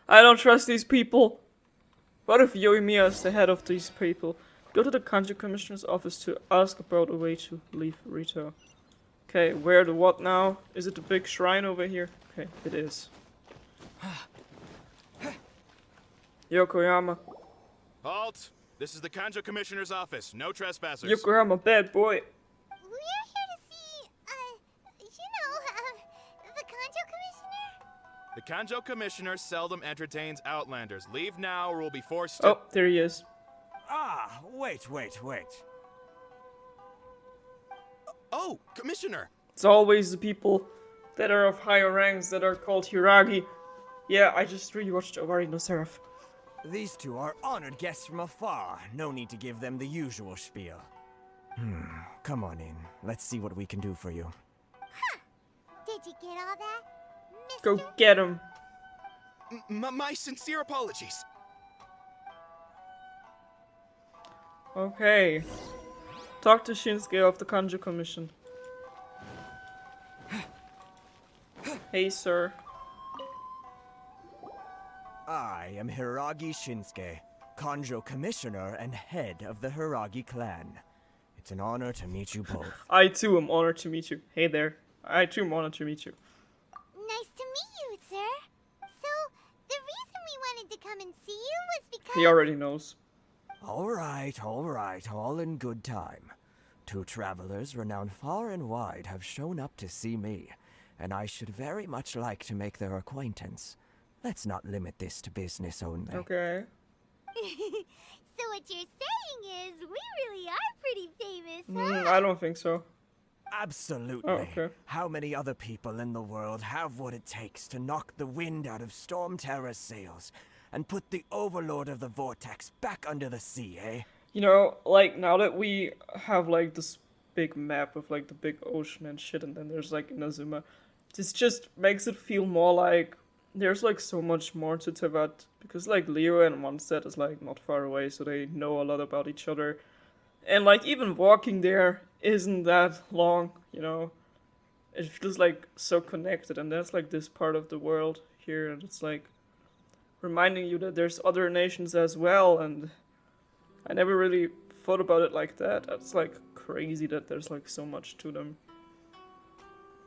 I don't trust these people. What if Yoimiya is the head of these people? Go to the Kanji Commissioner's office to ask about a way to leave Rito. Okay, where the what now? Is it the big shrine over here? Okay, it is. Yokoyama. Halt! This is the Kanjo Commissioner's office. No trespassers. Yokoyama, bad boy. We're here to see, the Kanjo Commissioner? The Kanjo Commissioner seldom entertains outlanders. Leave now or we'll be forced to... Oh, there he is. Ah, wait. Oh, Commissioner! It's always the people that are of higher ranks that are called Hiragi. Yeah, I just rewatched Owari no Seraph. These two are honored guests from afar. No need to give them the usual spiel. Come on in. Let's see what we can do for you. Did you get all that, mister? Go get him. My sincere apologies. Okay. Talk to Shinsuke of the Kanjo Commission. Hey, sir. I am Hiragi Shinsuke, Kanjo Commissioner and head of the Hiragi clan. It's an honor to meet you both. I too am honored to meet you. Hey there. I too am honored to meet you. Nice to meet you, sir. So, the reason we wanted to come and see you was because... He already knows. All right, all in good time. Two travelers renowned far and wide have shown up to see me, and I should very much like to make their acquaintance. Let's not limit this to business only. Okay. So what you're saying is, we really are pretty famous, huh? I don't think so. Absolutely. Oh, okay. How many other people in the world have what it takes to knock the wind out of Storm Terror's sails and put the Overlord of the Vortex back under the sea, eh? You know, like, now that we have, like, this big map of, like, the big ocean and shit, and then there's, like, Inazuma, this just makes it feel more like there's, like, so much more to Teyvat, because, like, Leo and Mondstadt is, like, not far away, so they know a lot about each other. And, like, even walking there isn't that long, you know? It feels, like, so connected, and that's, like, this part of the world here, and it's, like, reminding you that there's other nations as well, and I never really thought about it like that. It's, like, crazy that there's, like, so much to them.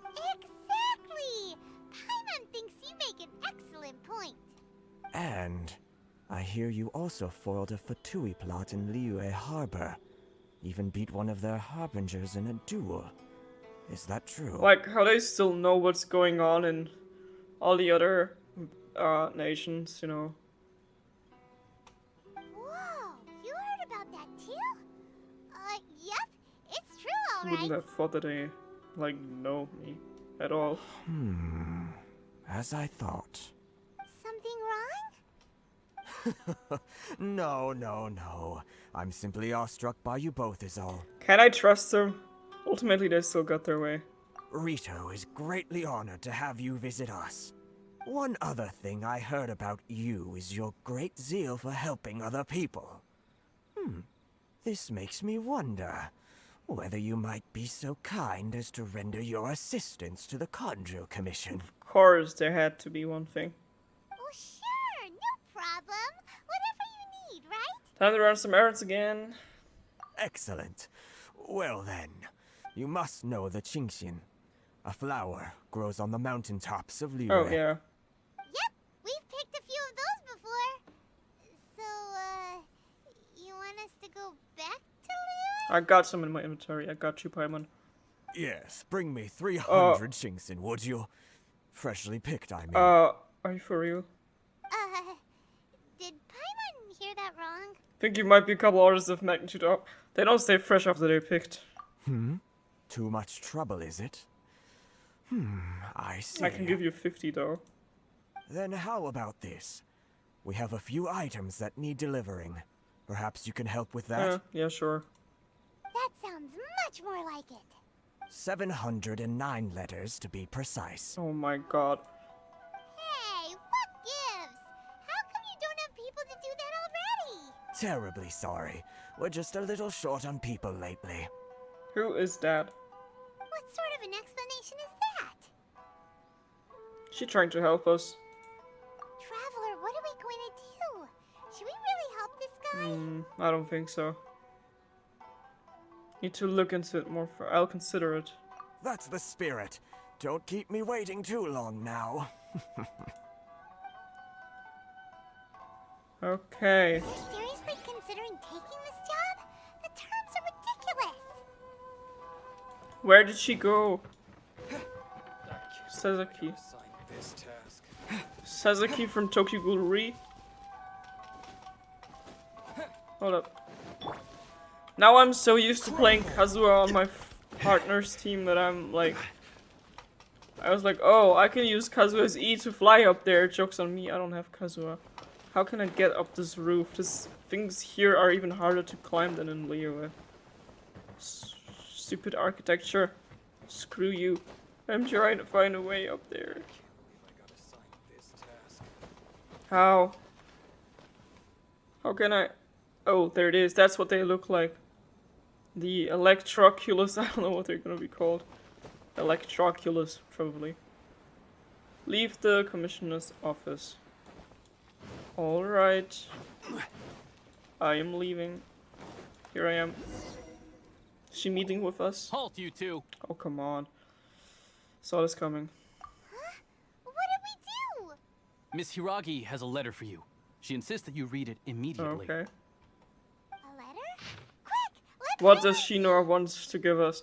Exactly! Paimon thinks you make an excellent point. And I hear you also foiled a Fatui plot in Liyue Harbor. Even beat one of their harbingers in a duel. Is that true? Like, how they still know what's going on in all the other nations, you know. Whoa, you heard about that too? Yep, it's true, alright. Wouldn't have thought that they, like, know me at all. As I thought. Something wrong? No. I'm simply awestruck by you both is all. Can I trust them? Ultimately, they still got their way. Rito is greatly honored to have you visit us. One other thing I heard about you is your great zeal for helping other people. This makes me wonder whether you might be so kind as to render your assistance to the Kanjo Commission. Of course, there had to be one thing. Oh, sure, no problem. Whatever you need, right? Time to run some errands again. Excellent. Well then, you must know the Qingxian. A flower grows on the mountaintops of Liyue. Oh, yeah. Yep, we've picked a few of those before. So, you want us to go back to Liyue? I got some in my inventory. I got you, Paimon. Yes, bring me 300 Shinxin, would you? Freshly picked, I mean. Are you for real? Did Paimon hear that wrong? I think you might be a couple orders of magnitude up. They don't stay fresh after they're picked. Too much trouble, is it? I see. I can give you 50 though. Then how about this? We have a few items that need delivering. Perhaps you can help with that? Yeah, sure. That sounds much more like it. 709 letters to be precise. Oh my god. Hey, what gives? How come you don't have people to do that already? Terribly sorry. We're just a little short on people lately. Who is that? What sort of an explanation is that? She trying to help us. Traveler, what are we going to do? Should we really help this guy? I don't think so. Need to look into it more. I'll consider it. That's the spirit. Don't keep me waiting too long now. Okay. You're seriously considering taking this job? The terms are ridiculous. Where did she go? Sasaki. Sasaki from Tokyo Ghoul Re. Hold up. Now I'm so used to playing Kazuha on my partner's team that I'm like... I was like, oh, I can use Kazuha's E to fly up there. Joke's on me, I don't have Kazuha. How can I get up this roof? Things here are even harder to climb than in Liyue. Stupid architecture. Screw you. I'm trying to find a way up there. How? How can I... Oh, there it is. That's what they look like. The Electroculus. I don't know what they're gonna be called. Electroculus, probably. Leave the commissioner's office. Alright. I am leaving. Here I am. Is she meeting with us? Halt, you two! Oh, come on. Saw this coming. Huh? What did we do? Miss Hiragi has a letter for you. She insists that you read it immediately. Okay. A letter? Quick, let's What read does it. Shinor wants to give us?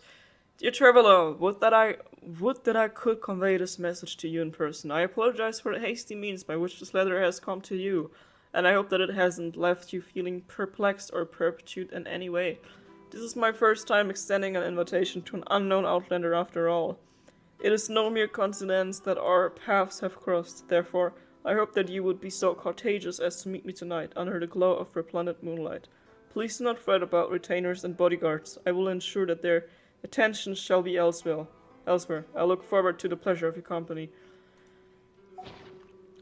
Dear traveler, would that I could convey this message to you in person. I apologize for the hasty means by which this letter has come to you, and I hope that it hasn't left you feeling perplexed or perturbed in any way. This is my first time extending an invitation to an unknown outlander after all. It is no mere coincidence that our paths have crossed, therefore, I hope that you would be so courteous as to meet me tonight under the glow of resplendent moonlight. Please do not fret about retainers and bodyguards. I will ensure that their attention shall be elsewhere. I look forward to the pleasure of your company.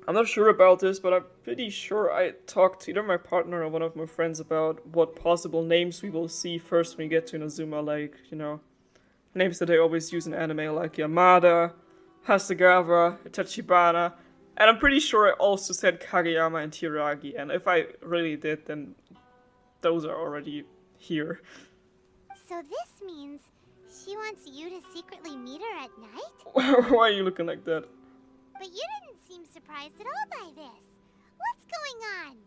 I'm not sure about this, but I'm pretty sure I talked to either my partner or one of my friends about what possible names we will see first when we get to Inazuma, like, you know, names that they always use in anime, like Yamada, Hasegawa, Tachibana, and I'm pretty sure I also said Kageyama and Hiragi, and if I really did, then those are already here. So this means she wants you to secretly meet her at night? Why are you looking like that? But you didn't seem surprised at all by this. What's going on?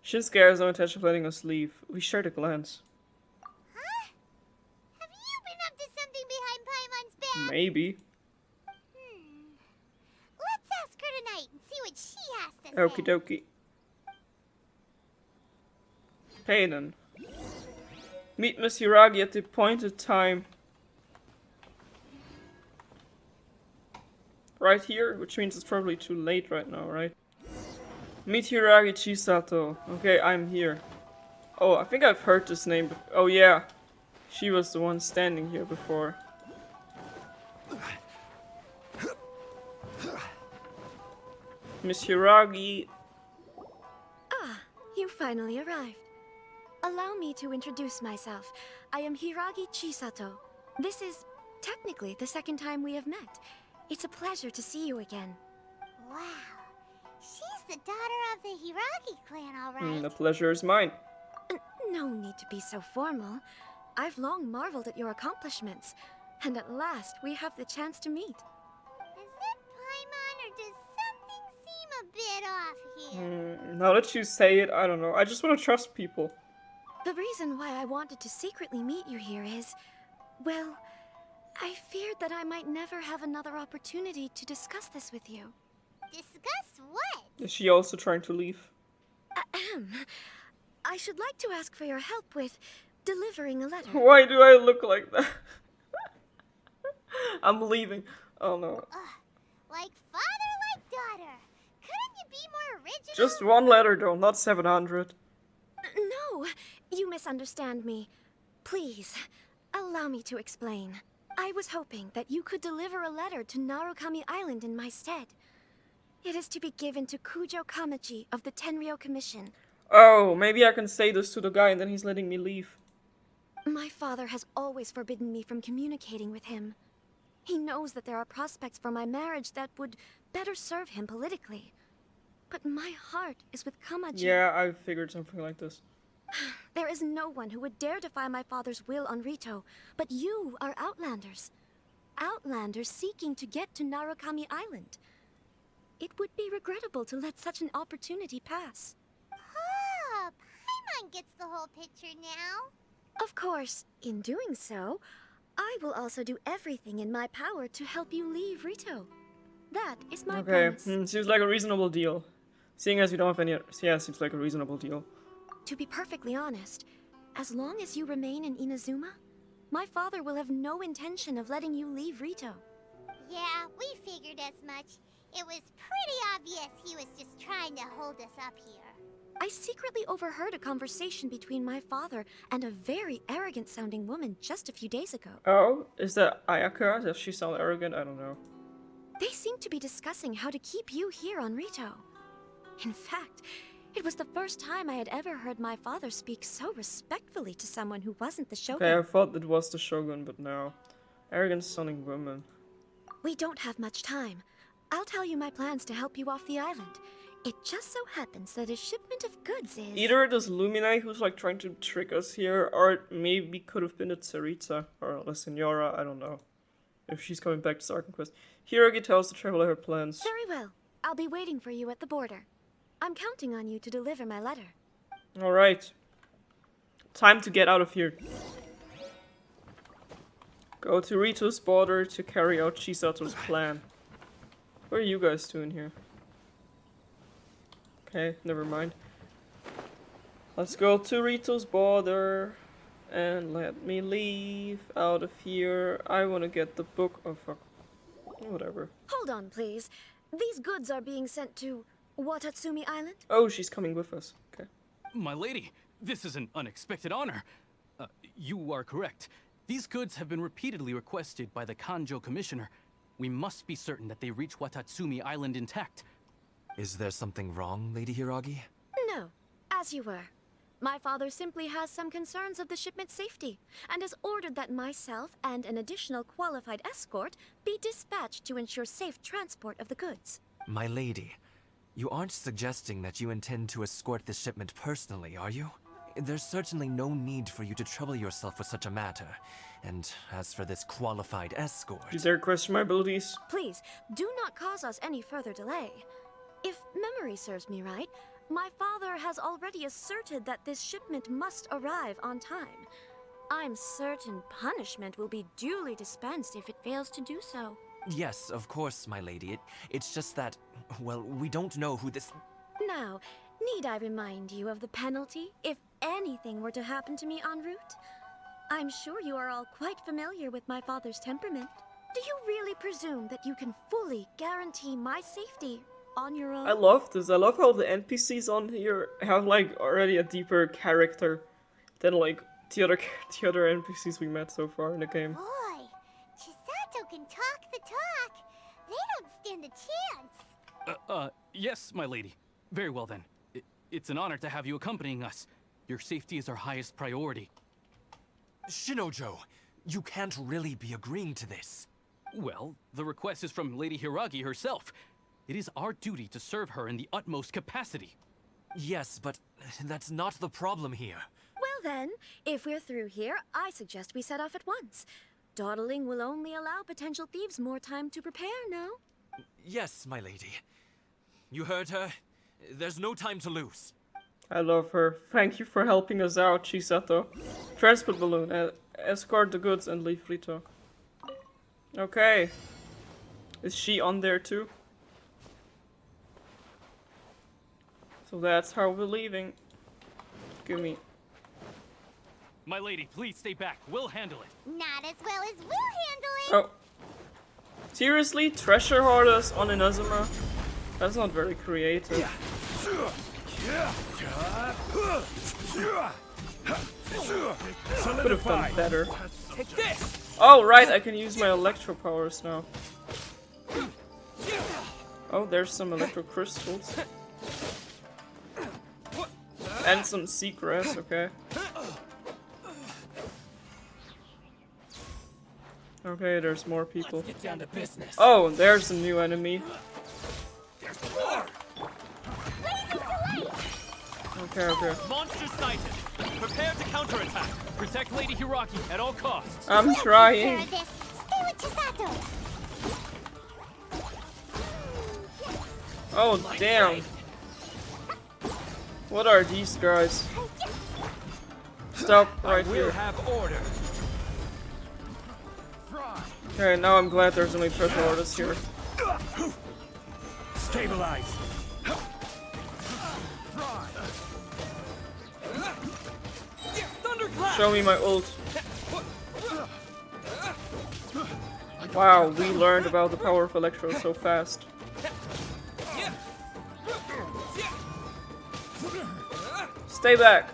Shinsuke has no intention of letting us leave. We shared a glance. Huh? Have you been up to something behind Paimon's back? Maybe. Let's ask her tonight and see what she has to Okie say. dokie. Hey then. Meet Miss Hiragi at the appointed time. Right here, which means it's probably too late right now, right? Meet Hiragi Chisato. Okay, I'm here. Oh, I think I've heard this name. Oh yeah, she was the one standing here before. Miss Hiragi. Ah, you finally arrived. Allow me to introduce myself. I am Hiragi Chisato. This is technically the second time we have met. It's a pleasure to see you again. Wow. She's the daughter of the Hiragi clan, all right. The pleasure is mine. No need to be so formal. I've long marveled at your accomplishments. And at last, we have the chance to meet. Is it Paimon, or does something seem a bit off here? Now that you say it, I don't know. I just want to trust people. The reason why I wanted to secretly meet you here is, well, I feared that I might never have another opportunity to discuss this with you. Discuss what? Is she also trying to leave? Ahem. I should like to ask for your help with delivering a letter. Why do I look like that? I'm leaving. Oh no. Like father, like daughter. Couldn't you be more original? Just one letter though, not 700. No, you misunderstand me. Please, allow me to explain. I was hoping that you could deliver a letter to Narukami Island in my stead. It is to be given to Kujo Kamachi of the Tenryou Commission. Oh, maybe I can say this to the guy and then he's letting me leave. My father has always forbidden me from communicating with him. He knows that there are prospects for my marriage that would better serve him politically. But my heart is with Kamachi. Yeah, I figured something like this. There is no one who would dare defy my father's will on Rito, but you are Outlanders. Outlanders seeking to get to Narukami Island. It would be regrettable to let such an opportunity pass. Oh, Paimon gets the whole picture now. Of course, in doing so, I will also do everything in my power to help you leave Rito. That is my promise. Seems like a reasonable deal. Seeing as we don't have any... Yeah, seems like a reasonable deal. To be perfectly honest, as long as you remain in Inazuma, my father will have no intention of letting you leave Rito. Yeah, we figured as much. It was pretty obvious he was just trying to hold us up here. I secretly overheard a conversation between my father and a very arrogant-sounding woman just a few days ago. Oh, is that Ayaka? Does she sound arrogant? I don't know. They seem to be discussing how to keep you here on Rito. In fact, it was the first time I had ever heard my father speak so respectfully to someone who wasn't the Shogun. Okay, I thought it was the Shogun, but no. Arrogant-sounding woman. We don't have much time. I'll tell you my plans to help you off the island. It just so happens that a shipment of goods is... Either it is Lumine who's like trying to trick us here, or it maybe could have been the Tsaritsa, or La Senora, I don't know. If she's coming back to Sarkin Quest. Hirogi tells the traveler her plans. Very well. I'll be waiting for you at the border. I'm counting on you to deliver my letter. Alright. Time to get out of here. Go to Rito's border to carry out Chisato's plan. What are you guys doing here? Okay, never mind. Let's go to Rito's border. And let me leave out of here. I want to get the book. Oh, fuck. Whatever. Hold on, please. These goods are being sent to Watatsumi Island? Oh, she's coming with us. Okay. My lady, this is an unexpected honor. You are correct. These goods have been repeatedly requested by the Kanjo Commissioner. We must be certain that they reach Watatsumi Island intact. Is there something wrong, Lady Hiragi? No, as you were. My father simply has some concerns of the shipment's safety, and has ordered that myself and an additional qualified escort be dispatched to ensure safe transport of the goods. My lady, you aren't suggesting that you intend to escort this shipment personally, are you? There's certainly no need for you to trouble yourself with such a matter. And as for this qualified escort... You dare question my abilities? Please, do not cause us any further delay. If memory serves me right, my father has already asserted that this shipment must arrive on time. I'm certain punishment will be duly dispensed if it fails to do so. Yes, of course, my lady. It's just that, well, we don't know who this... Now, need I remind you of the penalty if anything were to happen to me en route? I'm sure you are all quite familiar with my father's temperament. Do you really presume that you can fully guarantee my safety on your own? I love this. I love how the NPCs on here have like already a deeper character than like the other NPCs we met so far in the game. Boy, Chisato can talk the talk. They don't stand a chance. Yes, my lady. Very well then. It's an honor to have you accompanying us. Your safety is our highest priority. Shinojo, you can't really be agreeing to this. Well, the request is from Lady Hiragi herself. It is our duty to serve her in the utmost capacity. Yes, but that's not the problem here. Well then, if we're through here, I suggest we set off at once. Dawdling will only allow potential thieves more time to prepare, no? Yes, my lady. You heard her? There's no time to lose. I love her. Thank you for helping us out, Chisato. Transport balloon. Escort the goods and leave Rito. Okay. Is she on there too? So that's how we're leaving. Give me. My lady, please stay back. We'll handle it. Not as well as we'll handle it. Oh. Seriously? Treasure hoarders on Inazuma? That's not very creative. Could have done better. Take this! Oh, right, I can use my electro powers now. Oh, there's some electro crystals. And some seagrass, okay. Okay, there's more people. Let's get down to business. Oh, there's a new enemy. There's more! Okay. Monster sighted. Prepare to counterattack. Protect Lady Hiraki at all costs. I'm trying. Stay with Chisato. Oh, damn. What are these guys? Stop right We'll here. have order. Okay, now I'm glad there's only treasure hoarders here. Stabilize. Show me my ult. Wow, we learned about the power of Electro so fast. Stay back.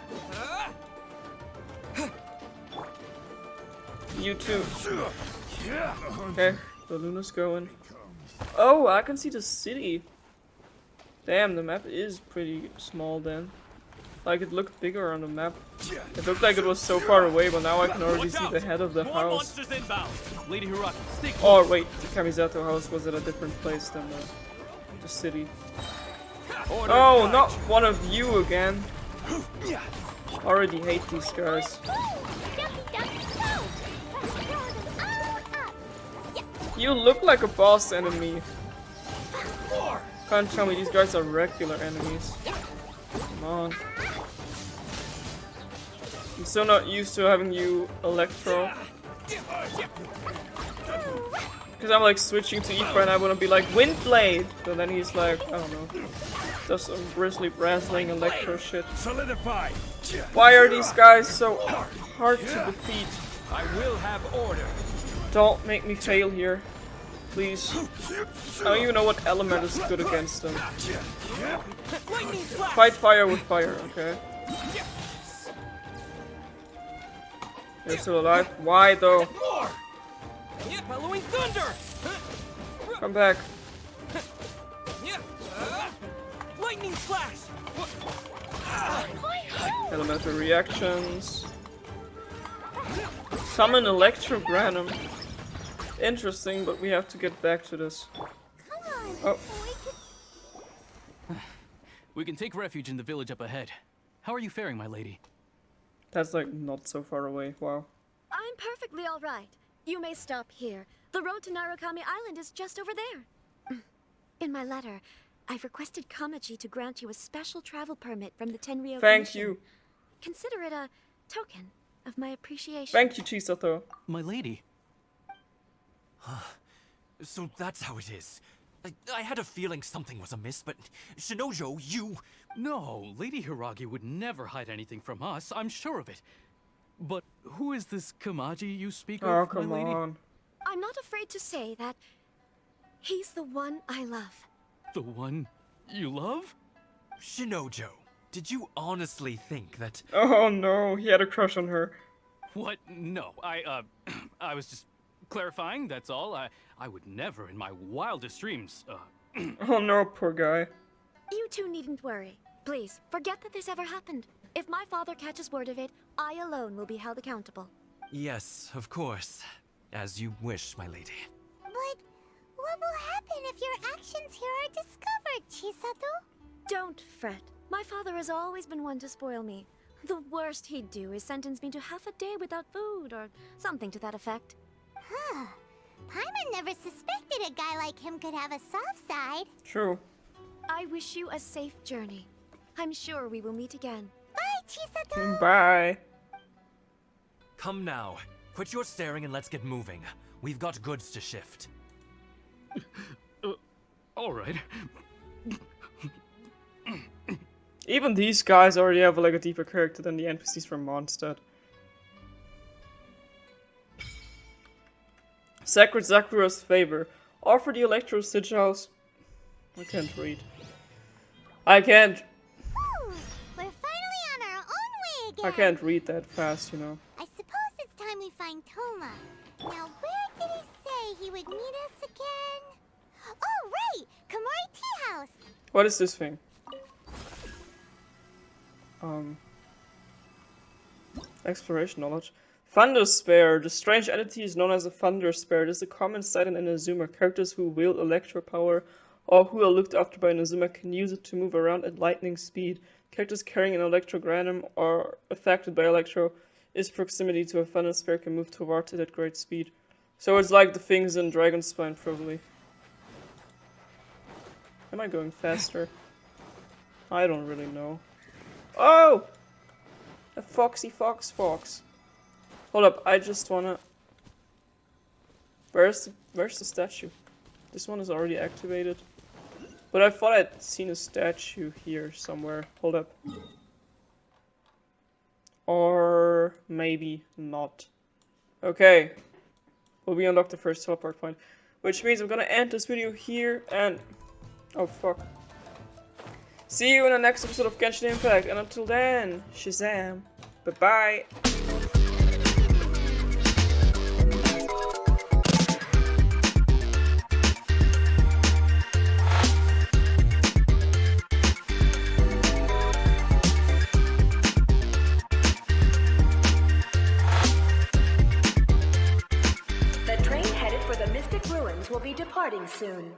You too. Okay, the Luna's going. Oh, I can see the city. Damn, the map is pretty small then. Like, it looked bigger on the map. It looked like it was so far away, but now I can already see the head of the house. Lady Hiraki, stay close. Oh, wait, the Kamisato house was at a different place than the city. Oh, not one of you again. Already hate these guys. You look like a boss enemy. Can't tell me these guys are regular enemies. Come on. I'm still not used to having you Electro. Because I'm like switching to Ifra and I want to be like Windblade! But then he's like, I don't know. Does some grizzly brazzling Electro shit. Solidify. Why are these guys so hard to defeat? I will have order. Don't make me fail here. Please. I don't even know what element is good against them. Fight fire with fire, okay. They're still alive. Why though? Bellowing thunder. Come back. Lightning flash. Elemental reactions. Summon Electrogranum. Interesting, but we have to get back to this. Oh. We can take refuge in the village up ahead. How are you faring, my lady? That's like not so far away. Wow. I'm perfectly all right. You may stop here. The road to Narukami Island is just over there. In my letter, I've requested Kamaji to grant you a special travel permit from the Tenryou Thank Commission. you. Consider it a token of my appreciation. Thank you, Chisato. My lady. So that's how it is. I had a feeling something was amiss, but Shinojo, you... No, Lady Hiragi would never hide anything from us, I'm sure of it. But who is this Kamaji you speak Oh, of, come my lady? on. I'm not afraid to say that he's the one I love. The one you love? Shinojo, did you honestly think that... Oh no, he had a crush on her. What? No, I was just clarifying, that's all. I would never in my wildest dreams, Oh no, poor guy. You two needn't worry. Please, forget that this ever happened. If my father catches word of it, I alone will be held accountable. Yes, of course. As you wish, my lady. But what will happen if your actions here are discovered, Chisato? Don't fret. My father has always been one to spoil me. The worst he'd do is sentence me to half a day without food, or something to that effect. Huh. Paimon never suspected a guy like him could have a soft side. True. I wish you a safe journey. I'm sure we will meet again. Bye, Chisato! Bye. Come now. Quit your staring and let's get moving. We've got goods to shift. All right. Even these guys already have like a deeper character than the NPCs from Mondstadt. Sacred Sakura's favor. Offer the Electro Stitch House. I can't read. I can't. Whew, we're finally on our own way again. I can't read that fast, you know. I suppose it's time we find Toma. Now, where did he say he would meet us again? Oh, right! Komori Tea House! What is this thing? Exploration knowledge. Thunder Spare. The strange entity is known as a Thunder Spare. It is a common sight in Inazuma. Characters who wield electro power or who are looked after by Inazuma can use it to move around at lightning speed. Characters carrying an electrogram or affected by electro its proximity to a Thunder Spare can move towards it at great speed. So it's like the things in Dragon's Spine, probably. Am I going faster? I don't really know. Oh! A foxy fox. Hold up, I just wanna... Where's the statue? This one is already activated. But I thought I'd seen a statue here somewhere. Hold up. Or maybe not. Okay. Well, we unlocked the first teleport point. Which means I'm gonna end this video here and... Oh fuck. See you in the next episode of Genshin Impact, and until then, Shazam. Bye-bye. The train headed for the Mystic Ruins will be departing soon.